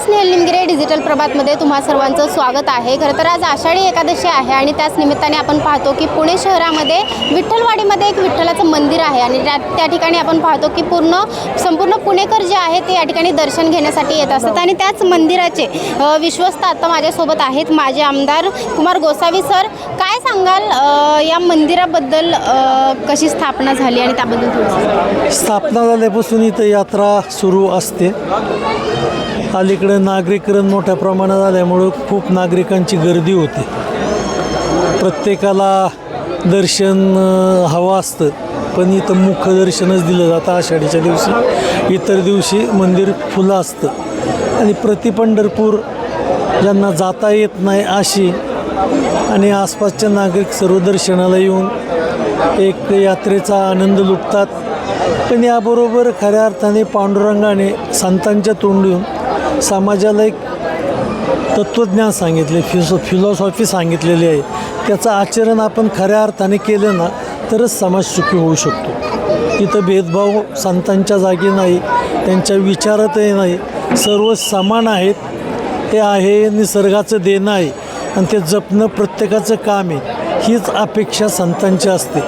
Snehal Nimgire digital प्रभातमध्ये तुम्हा सर्वांचं स्वागत आहे। खरं तर आज आषाढी एकादशी आहे आणि त्याच निमित्ताने आपण पाहतो की पुणे शहरामध्ये विठ्ठलवाडीमध्ये एक विठ्ठलाचं मंदिर आहे आणि त्या ठिकाणी आपण पाहतो की संपूर्ण पुणेकर जे आहेत ते या ठिकाणी दर्शन घेण्यासाठी येत असतात आणि त्याच मंदिराचे विश्वस्त आता माझ्यासोबत आहेत माजी आमदार कुमार गोसावी सर। काय सांगाल या मंदिराबद्दल, कशी स्थापना झाली आणि त्याबद्दल थोडं? स्थापना झाल्यापासून इथं यात्रा सुरू असते। अलीकडे नागरीकरण मोठ्या प्रमाणात आल्यामुळं खूप नागरिकांची गर्दी होते। प्रत्येकाला दर्शन हवं असतं, पण इथं मुखदर्शनच दिलं जातं आषाढीच्या दिवशी। इतर दिवशी मंदिर फुलं असतं आणि प्रति पंढरपूर ज्यांना जाता येत नाही अशी आणि आसपासचे नागरिक सर्व दर्शनाला येऊन एक यात्रेचा आनंद लुटतात। पण याबरोबर खऱ्या अर्थाने पांडुरंगाने संतांच्या तोंडून समाजाला एक तत्त्वज्ञान सांगितले, फिलॉसॉफी सांगितलेली आहे। त्याचं आचरण आपण खऱ्या अर्थाने केलं ना तरच समाज सुखी होऊ शकतो। इथं भेदभाव संतांच्या जागी नाही, त्यांच्या विचारातही नाही, सर्व समान आहेत। हे आहे निसर्गाचं देणं आहे आणि ते जपणं प्रत्येकाचं काम आहे। हीच अपेक्षा संतांची असते,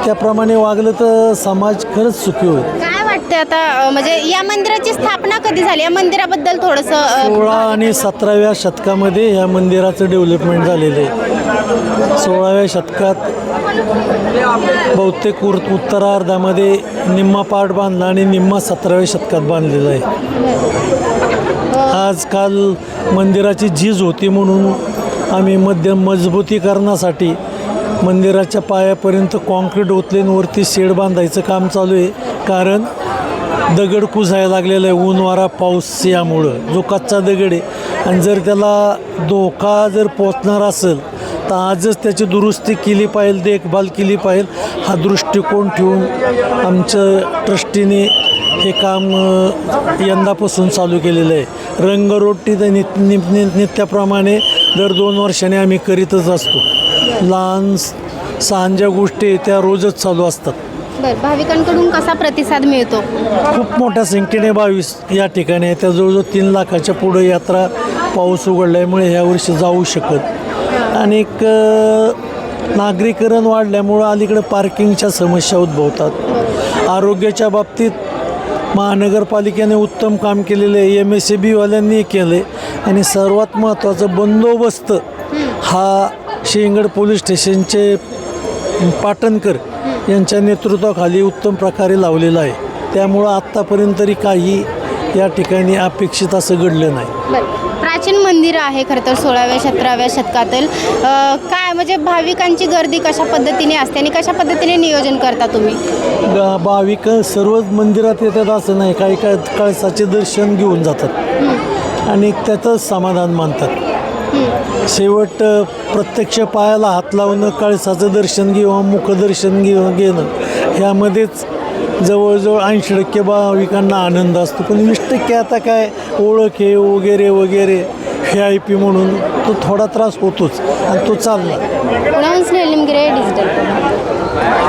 त्याप्रमाणे वागलं तर समाज खरंच सुखी होईल। काय वाटतं आता, म्हणजे या मंदिराची स्थापना कधी झाली? या मंदिराबद्दल थोडंसं 16 आणि 17व्या शतकामध्ये या मंदिराचं डेव्हलपमेंट झालेलं आहे। 16व्या शतकात बहुतेक उत्तरार्धामध्ये निम्मा पाट बांधला आणि निम्मा 17व्या शतकात बांधलेला आहे। आजकाल मंदिराची झीज होती म्हणून आम्ही मजबूतीकरणासाठी मंदिराच्या पायापर्यंत कॉन्क्रीट ओतलेंवरती शेड बांधायचं काम चालू आहे। कारण दगड कुजायला लागलेला आहे ऊन वारा पाऊस यामुळं, जो कच्चा दगड आहे आणि जर त्याला धोका जर पोचणार असेल तर आजच त्याची दुरुस्ती केली पाहिजे, देखभाल केली पाहिजे। हा दृष्टिकोन ठेवून आमच्या ट्रस्टीने हे काम यंदापासून चालू केलेलं आहे। रंगरोटी तर नित्याप्रमाणे दर 2 वर्षांनी आम्ही करीतच असतो। लहान सहान ज्या गोष्टी त्या रोजच चालू असतात। बरं, भाविकांकडून कसा प्रतिसाद मिळतो? खूप मोठ्या संख्येने 22 या ठिकाणी आहे। त्या जवळजवळ 3 लाखाच्या पुढे यात्रा पाऊस उघडल्यामुळे यावर्षी जाऊ शकत। आणि नागरीकरण वाढल्यामुळं अलीकडे पार्किंगच्या समस्या उद्भवतात। आरोग्याच्या बाबतीत महानगरपालिकेने उत्तम काम केलेलं आहे, MSAB वाल्यांनी केलं आहे आणि सर्वात महत्त्वाचं बंदोबस्त हा शेंगड पोलीस स्टेशनचे पाटणकर यांच्या नेतृत्वाखाली उत्तम प्रकारे लावलेला आहे। त्यामुळं आत्तापर्यंत तरी काही या ठिकाणी अपेक्षित असं घडलं नाही। प्राचीन मंदिर आहे खरं तर 16व्या 17व्या शतकातील। काय म्हणजे भाविकांची गर्दी कशा पद्धतीने असते आणि कशा पद्धतीने नियोजन करता तुम्ही? भाविक सर्वच मंदिरात येतात असं नाही, काही कळसाचे दर्शन घेऊन जातात आणि त्यातच समाधान मानतात। शेवट प्रत्यक्ष पायाला हात लावणं, कळसाचं दर्शन किंवा मुखदर्शन घेणं ह्यामध्येच जवळजवळ 80% भाविकांना आनंद असतो। पण 20% आता काय ओळख आहे वगैरे वगैरे VIP म्हणून तो थोडा त्रास होतोच आणि तो चालला। पुण्याहून स्नेहल निमगिरे, डिजिटल प्रभात।